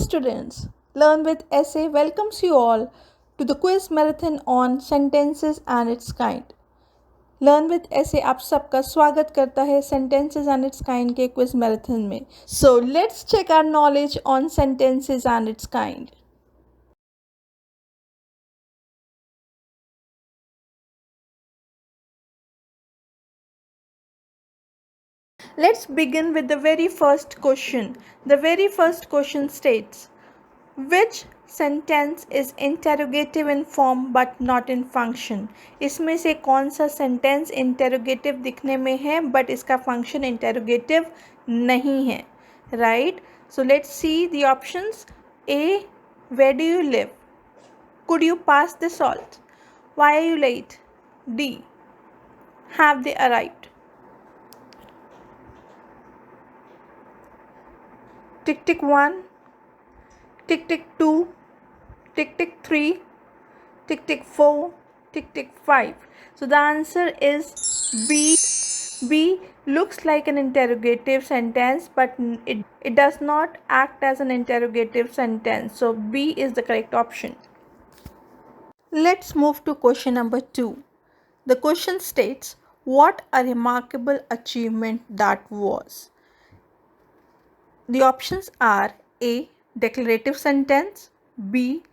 students, Learn with Essay welcomes you all to the quiz marathon on sentences and its kind. Learn with Essay आप सबका स्वागत करता है sentences and its kind के quiz marathon में. So let's check our knowledge on sentences and its kind. Let's begin with the very first question. The very first question states, which sentence is interrogative in form but not in function? इसमें से कौन सा sentence interrogative दिखने में है but इसका function interrogative नहीं है, right? So let's see the options. A. Where do you live? Could you pass the salt? Why are you late? D. Have they arrived? Tick tick 1, tick tick 2, tick tick 3, tick tick 4, tick tick 5. So the answer is B. B looks like an interrogative sentence but it does not act as an interrogative sentence. So B is the correct option. Let's move to question number 2. The question states, what a remarkable achievement that was. The options are A. Declarative sentence, B.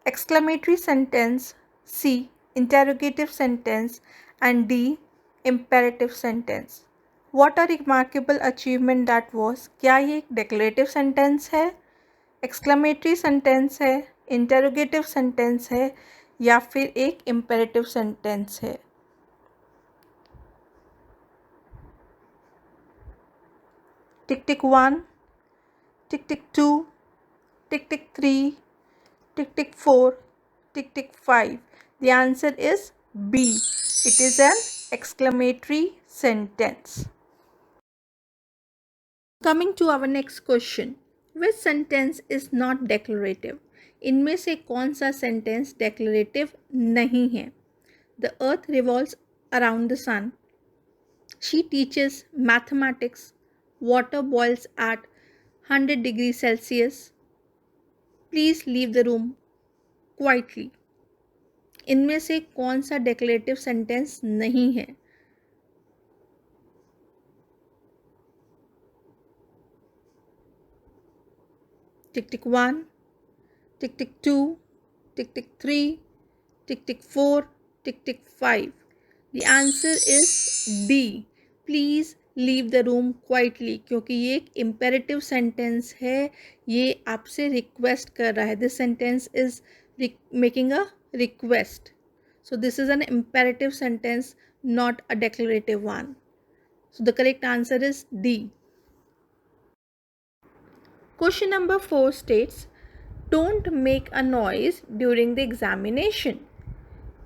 Exclamatory sentence, C. Interrogative sentence, and D. Imperative sentence. What a remarkable achievement that was. क्या ये एक declarative sentence है, exclamatory sentence है, interrogative sentence है या फिर एक imperative sentence है? Tick tick 1, tick tick 2, tick tick 3, tick tick 4, tick tick 5. The answer is B. It is an exclamatory sentence. Coming to our next question. Which sentence is not declarative? इनमें से कौन सा sentence declarative नहीं है? The earth revolves around the sun. She teaches mathematics. Water boils at 100 degrees Celsius. Please leave the room quietly. इनमें से कौन सा डेक्लेरेटिव सेंटेंस नहीं है? टिक tick 1, tick tick 2, tick tick 3, tick tick 4, tick tick 5. The answer is D. Please leave the room quietly. क्योंकि ये एक imperative sentence है, ये आपसे request कर रहा है. This sentence is making a request. So this is an imperative sentence, not a declarative one. So the correct answer is D. Question number 4 states, don't make a noise during the examination.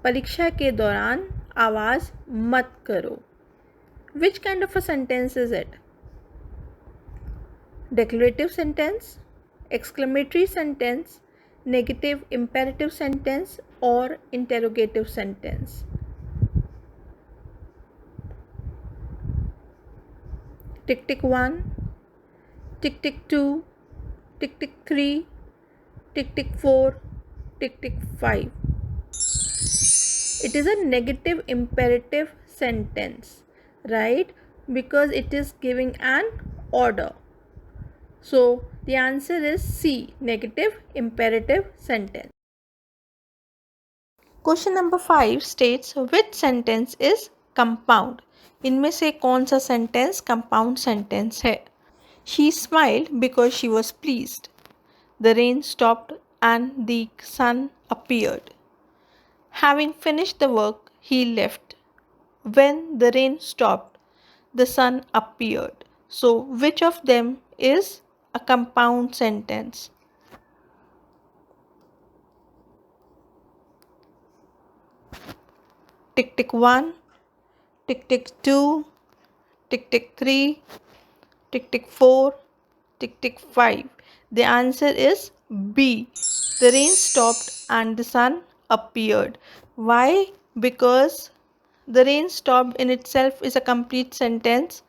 परीक्षा के दौरान आवाज़ मत करो. Which kind of a sentence is it? Declarative sentence, exclamatory sentence, negative imperative sentence, or interrogative sentence? Tick tick 1, tick tick 2, tick tick 3, tick tick 4, tick tick 5. It is a negative imperative sentence, right? Because it is giving an order. So the answer is C, negative imperative sentence. Question number 5 states, which sentence is compound? इनमें से कौन सा sentence compound sentence है? She smiled because she was pleased. The rain stopped and the sun appeared. Having finished the work, he left. When the rain stopped, the sun appeared. So which of them is a compound sentence? Tick tick 1, tick tick 2, tick tick 3, tick tick 4, tick tick 5. The answer is B. The rain stopped and the sun appeared. Why? Because the rain stopped in itself is a complete sentence.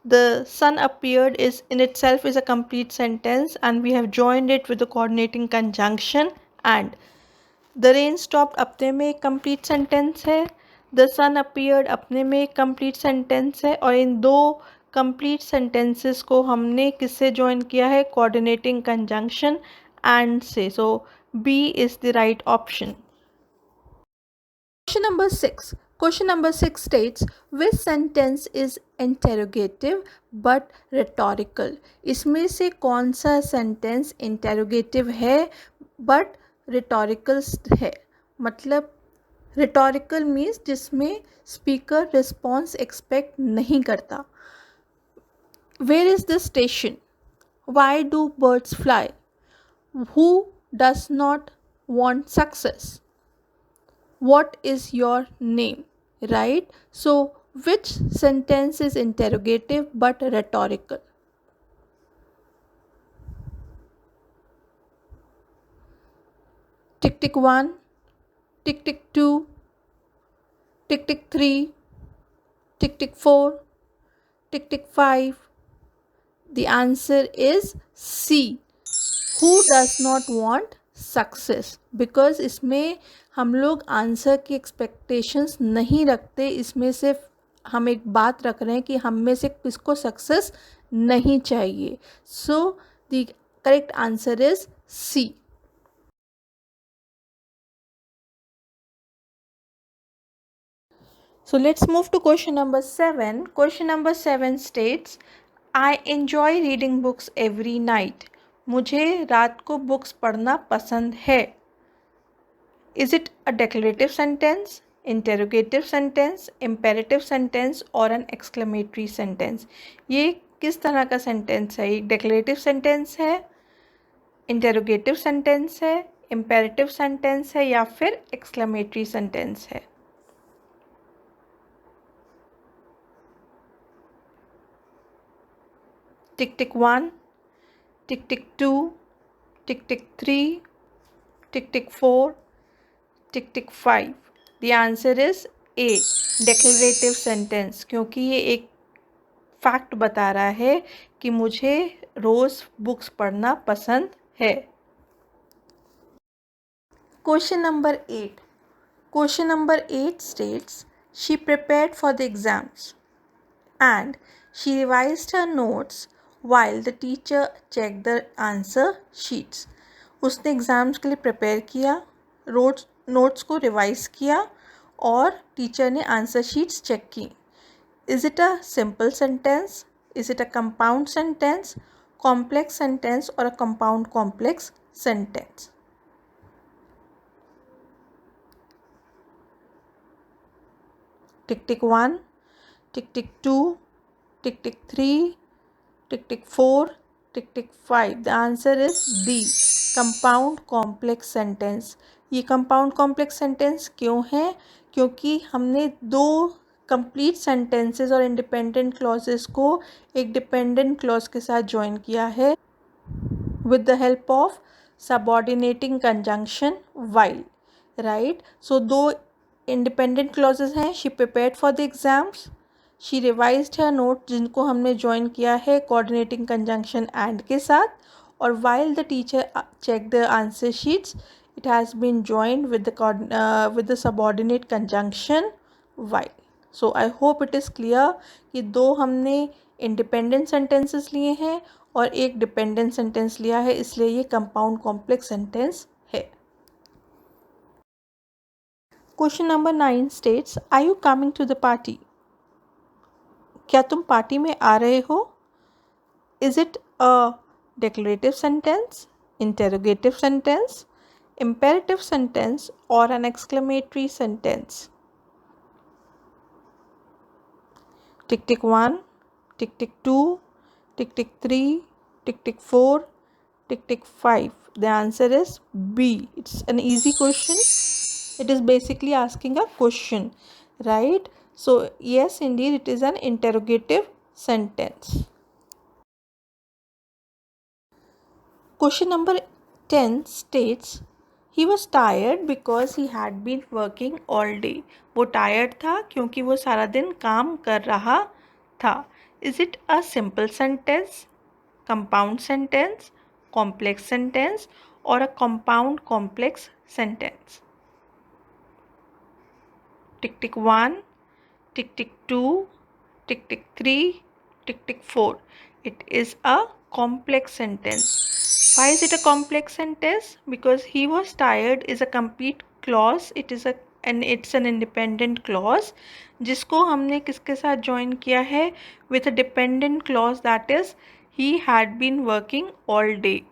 The sun appeared is in itself is a complete sentence, and we have joined it with the coordinating conjunction. And the rain stopped अपने में एक complete sentence है, the sun appeared अपने में एक complete sentence है, और इन दो complete sentences को हमने किससे join किया है? Coordinating conjunction and से. So B is the right option. Question number 6. Question number 6 states, which sentence is interrogative but rhetorical? इसमें से कौन सा sentence interrogative है but rhetorical है? मतलब rhetorical means जिसमें speaker response expect नहीं करता. Where is the station? Why do birds fly? Who does not want success? What is your name? Right? So which sentence is interrogative but rhetorical? Tick tick 1, tick tick 2, tick tick 3, tick tick 4, tick tick 5. The answer is C. Who does not want success? Because इसमें हम लोग answer की expectations नहीं रखते, इसमें सिर्फ हम एक बात रख रहे हैं कि हम में से किसको सक्सेस नहीं चाहिए. So the correct answer is C. So let's move to question number 7. Question number 7 states, I enjoy reading books every night. मुझे रात को बुक्स पढ़ना पसंद है. Is it a declarative sentence, interrogative sentence, imperative sentence or an exclamatory sentence? ये किस तरह का सेंटेंस है? एक declarative sentence है, interrogative sentence है, imperative sentence है या फिर exclamatory sentence है? Tick tick 1, tick tick 2, tick tick 3, tick tick 4, tick tick 5. The answer is A, declarative sentence, क्योंकि ये एक फैक्ट बता रहा है कि मुझे रोज़ बुक्स पढ़ना पसंद है. Question number 8. Question number 8 states, she prepared for the exams and she revised her notes while the teacher checked the answer sheets. उसने एग्ज़ाम्स के लिए प्रिपेयर किया, नोट्स को रिवाइज किया और टीचर ने आंसर शीट्स चेक की. Is it a simple sentence? Is it a compound sentence, complex sentence or a compound complex sentence? Tick tick 1, tick tick 2, tick tick 3, tick tick 4, tick tick 5. The answer is D, compound complex sentence. ये compound complex sentence क्यों है? क्योंकि हमने दो complete sentences और independent clauses को एक dependent clause के साथ ज्वाइन किया है with the help of subordinating conjunction while. Right? So दो independent clauses हैं. She prepared for the exams, she revised her note जिनको हमने ज्वाइन किया है coordinating conjunction and के साथ, और while the teacher checked the answer sheets, it has been joined with the subordinate conjunction while. So I hope it is clear कि दो हमने इंडिपेंडेंट सेंटेंसेस लिए हैं और एक डिपेंडेंट सेंटेंस लिया है, इसलिए ये कंपाउंड कॉम्प्लेक्स सेंटेंस है. Question number 9 states, are you coming to the party? क्या तुम पार्टी में आ रहे हो? Is it a declarative sentence, interrogative sentence, imperative sentence or an exclamatory sentence? Tick tick 1, tick tick 2, tick tick 3, tick tick 4, tick tick 5. The answer is B. It's an easy question. It is basically asking a question, right? So yes, indeed it is an interrogative sentence. Question number 10 states, he was tired because he had been working all day. वो tired था क्योंकि वो सारा दिन काम कर रहा था. Is it a simple sentence, compound sentence, complex sentence, or a compound complex sentence? Tick tick 1, tick tick 2, tick tick 3, tick tick 4. It is a complex sentence. Why is it a complex sentence? Because he was tired is a complete clause. It's an independent clause जिसको हमने किसके साथ join किया है with a dependent clause, that is he had been working all day.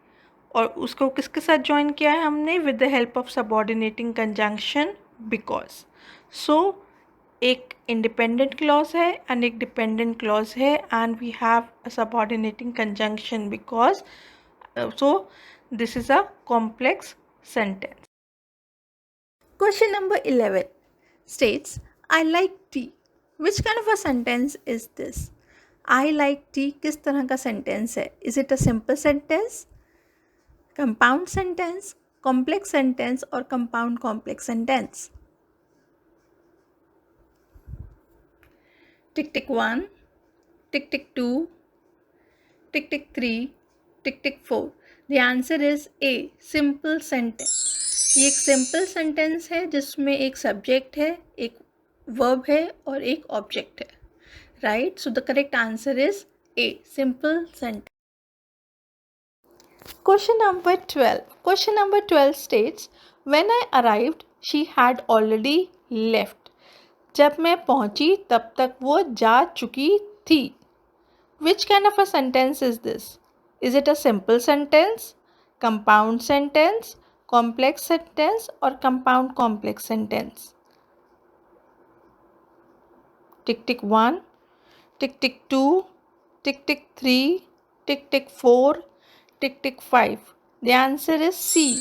और उसको किसके साथ join किया है हमने with the help of subordinating conjunction because. So एक इंडिपेंडेंट क्लॉज है एंड एक डिपेंडेंट क्लॉज है and we have a subordinating conjunction because so this is a complex sentence. Question number 11 states I like tea. Which kind of a sentence is this? I like tea किस तरह का sentence है? Is it a simple sentence, compound sentence, complex sentence or compound complex sentence? Tick tick 1, tick tick 2, tick tick 3, tick tick 4. The answer is A, simple sentence. ये एक simple sentence है जिसमें एक subject है, एक verb है और एक object है. Right? So the correct answer is A, simple sentence. Question number 12. Question number 12 states, when I arrived, she had already left. जब मैं पहुंची तब तक वो जा चुकी थी. Which kind of a sentence is this? Is it a simple sentence, compound sentence, complex sentence or compound complex sentence? Tick tick 1, tick tick 2, tick tick 3, tick tick 4, tick tick 5. The answer is C,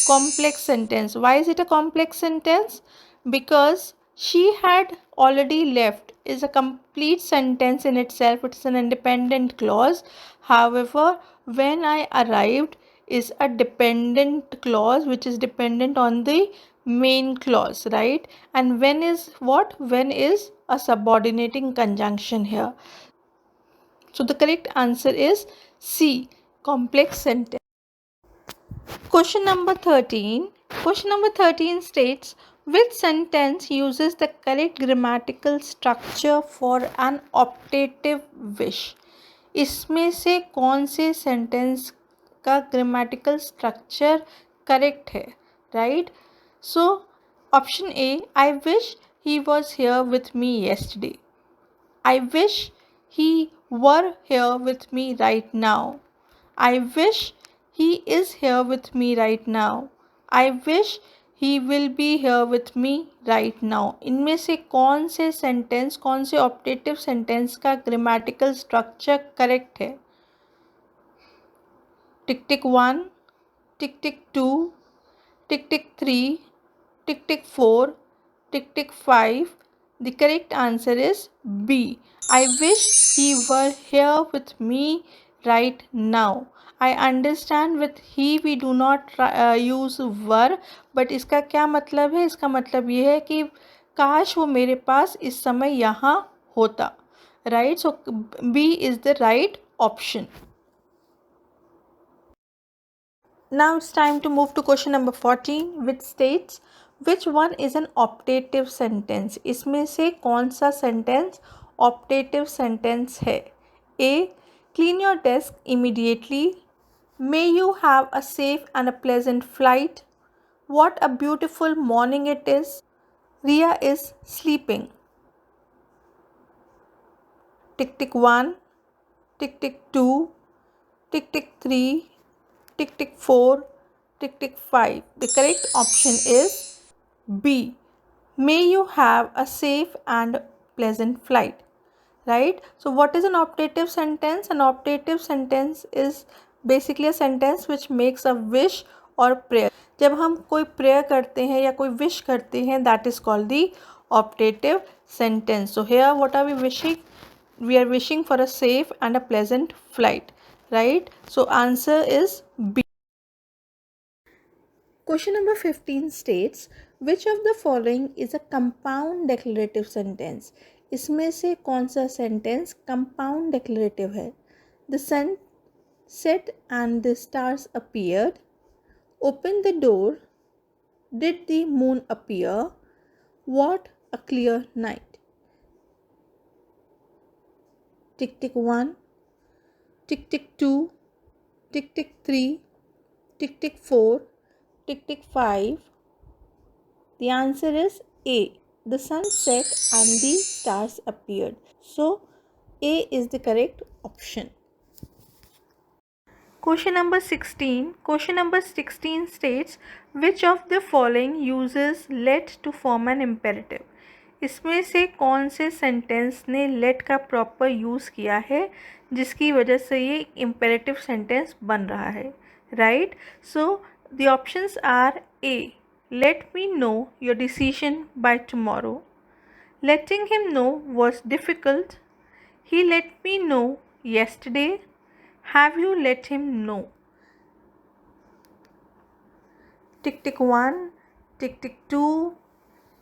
complex sentence. Why is it a complex sentence? Because she had already left is a complete sentence in itself. It's an independent clause. However, when I arrived is a dependent clause which is dependent on the main clause, right? And when is what? When is a subordinating conjunction here. So the correct answer is C, complex sentence. Question number 13. Question number 13 states, which sentence uses the correct grammatical structure for an optative wish? इसमें से कौन से sentence का grammatical structure correct है, right? So option A, I wish he was here with me yesterday. I wish he were here with me right now. I wish he is here with me right now. I wish he will be here with me right now. इनमें से कौन से sentence, कौन से optative sentence का grammatical structure correct है? टिक tick 1, tick tick 2, tick tick 3, tick tick 4, tick tick 5. The correct answer is B. I wish he were here with me right now. I understand with he we do not use were, but इसका क्या मतलब है? इसका मतलब ये है कि काश वो मेरे पास इस समय यहाँ होता. Right? So B is the right option. Now it's time to move to question number 14, which states, which one is an optative sentence? इसमें से कौन सा sentence optative sentence है? A, clean your desk immediately. May you have a safe and a pleasant flight. What a beautiful morning it is. Ria is sleeping. Tick tick 1, tick tick 2, tick tick 3, tick tick 4, tick tick 5. The correct option is B. May you have a safe and pleasant flight. Right? So what is an optative sentence? An optative sentence is basically a sentence which makes a wish or prayer. जब हम कोई prayer करते हैं या कोई wish करते हैं, that is called the optative sentence. So here what are we wishing? We are wishing for a safe and a pleasant flight. Right? So answer is B. Question number 15 states, which of the following is a compound declarative sentence? इसमें से कौन सा sentence compound declarative है? The sun set and the stars appeared, open the door, did the moon appear, what a clear night. Tick tick 1, tick tick 2, tick tick 3, tick tick 4, tick tick 5. The answer is A. The sun set and the stars appeared. So A is the correct option. Question number 16. Question number 16 states, which of the following uses let to form an imperative? इसमें से कौन से sentence ने let का proper use किया है जिसकी वजह से ये इम्पेरेटिव सेंटेंस बन रहा है? Right. So the options are A. Let me know your decision by tomorrow. Letting him know was difficult. He let me know yesterday. Have you let him know? Tick tick 1, tick tick 2,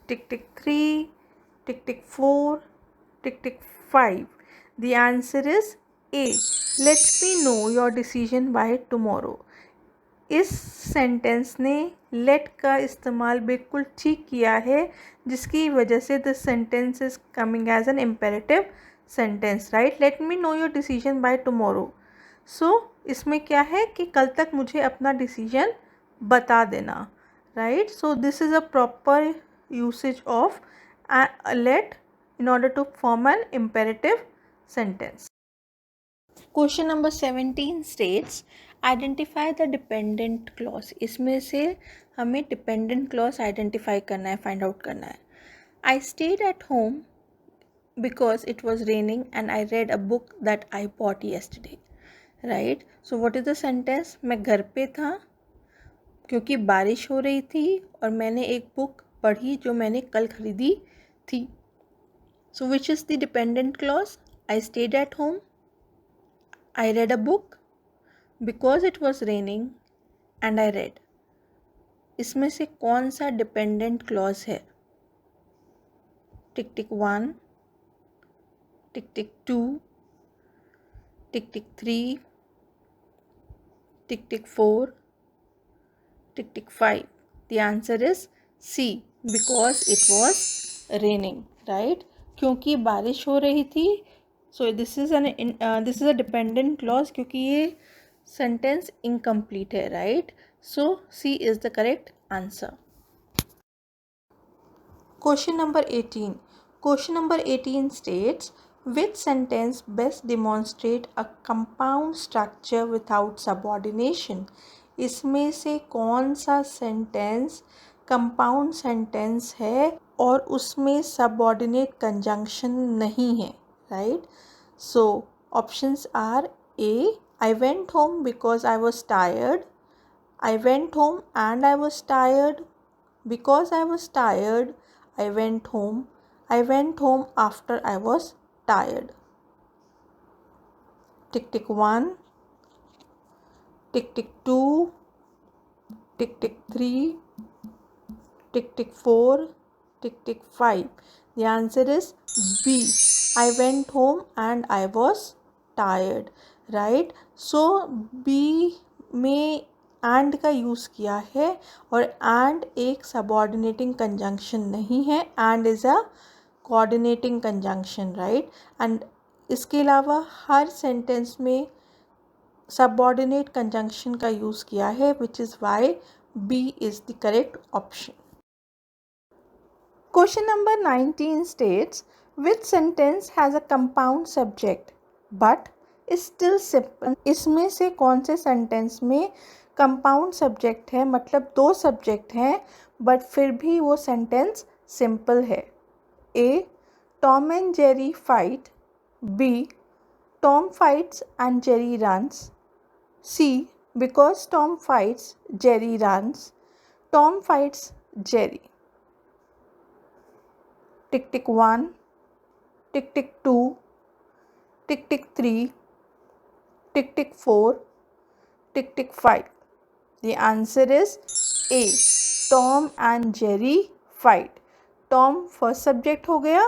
tick tick 3, tick tick 4, tick tick 5. The answer is A. Let me know your decision by tomorrow. इस sentence ने let का इस्तेमाल बिल्कुल ठीक किया है जिसकी वजह से the sentence is coming as an imperative sentence. Right. Let me know your decision by tomorrow. So इसमें क्या है कि कल तक मुझे अपना डिसीजन बता देना. Right. So this is a proper usage of let in order to form an imperative sentence. Question number 17 states, identify the dependent clause. इसमें से हमें dependent clause identify करना है, find out करना है. I stayed at home because it was raining and I read a book that I bought yesterday. Right. So what is the sentence? मैं घर पे था क्योंकि बारिश हो रही थी और मैंने एक बुक पढ़ी जो मैंने कल खरीदी थी. So which is the dependent clause? I stayed at home. I read a book because it was raining and I read. इसमें से कौन सा dependent clause है? टिक tick 1, tick tick 2, tick tick 3, tick tick 4, tick tick 5. The answer is C. Because it was raining. Right? क्योंकि बारिश हो रही थी. So this is a dependent clause क्योंकि ये सेंटेंस इनकम्प्लीट है. Right. So C is the correct answer. Question number 18. Question number 18 states, which sentence best demonstrate a compound structure without subordination? इसमें से कौन सा सेंटेंस कंपाउंड सेंटेंस है और उसमें सबऑर्डिनेट कंजंक्शन नहीं है. Right. So options are A. I went home because I was tired. I went home and I was tired. Because I was tired, I went home. I went home after I was tired. Tick tick 1, tick tick 2, tick tick 3, tick tick 4, tick tick 5. The answer is B. I went home and I was tired. Right. So B में and का use किया है और and एक subordinating conjunction नहीं है. and is a coordinating conjunction. Right. And इसके अलावा हर सेंटेंस में सबऑर्डिनेट कंजंक्शन का यूज़ किया है which is why B is the correct option. Question number 19 states, which sentence has a compound subject but is still simple? इसमें से कौन से सेंटेंस में कंपाउंड सब्जेक्ट है, मतलब दो सब्जेक्ट हैं बट फिर भी वो सेंटेंस सिंपल है? A. Tom and Jerry fight. B. Tom fights and Jerry runs. C. Because Tom fights, Jerry runs. Tom fights Jerry. Tick tick 1, tick tick 2, tick tick 3, tick tick 4, tick tick 5. The answer is A. Tom and Jerry fight. Tom first subject हो गया,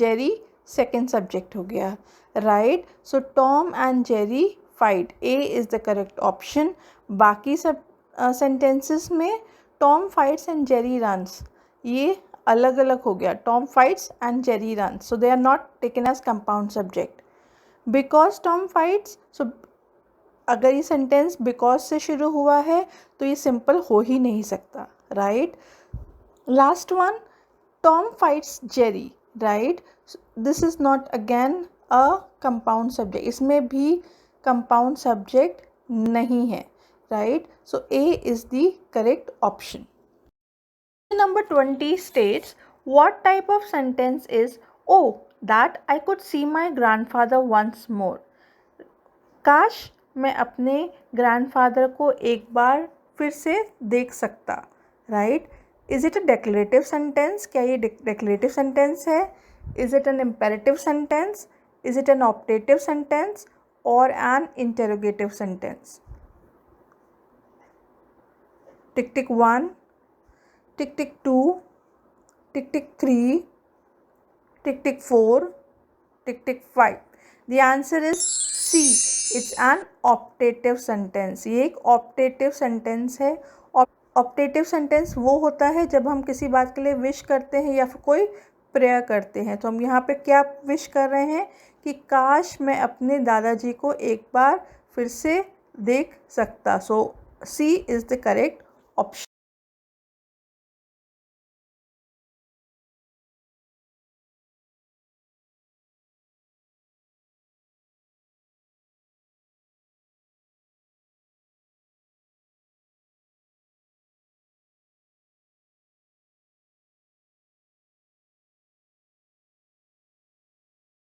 Jerry second subject हो गया, right. So Tom and Jerry fight, A is the correct option. बाकी सब sentences में Tom fights and Jerry runs, ये अलग अलग हो गया. Tom fights and Jerry runs, so they are not taken as compound subject. Because Tom fights, so अगर ये सेंटेंस बिकॉज से शुरू हुआ है तो ये सिंपल हो ही नहीं सकता, right. Last one, Tom fights Jerry, right. This is not again a compound subject, इसमें भी कंपाउंड सब्जेक्ट नहीं है, right. So A is the correct option. Number 20 states, what type of sentence is, oh, that I could see my grandfather once more. काश मैं अपने grandfather को एक बार फिर से देख सकता, right. Is it a declarative sentence, क्या ये डेक्लेरेटिव सेंटेंस है? Is it an imperative sentence? Is it an optative sentence और an interrogative sentence? Tick tick 1, tick tick 2, tick tick 3, tick tick 4, tick tick 5. The answer is C. It's an optative sentence. ये एक optative sentence है. Optative sentence वो होता है जब हम किसी बात के लिए विश करते हैं या फिर कोई प्रेयर करते हैं. तो हम यहाँ पे क्या विश कर रहे हैं कि काश मैं अपने दादाजी को एक बार फिर से देख सकता. सो C is the correct option.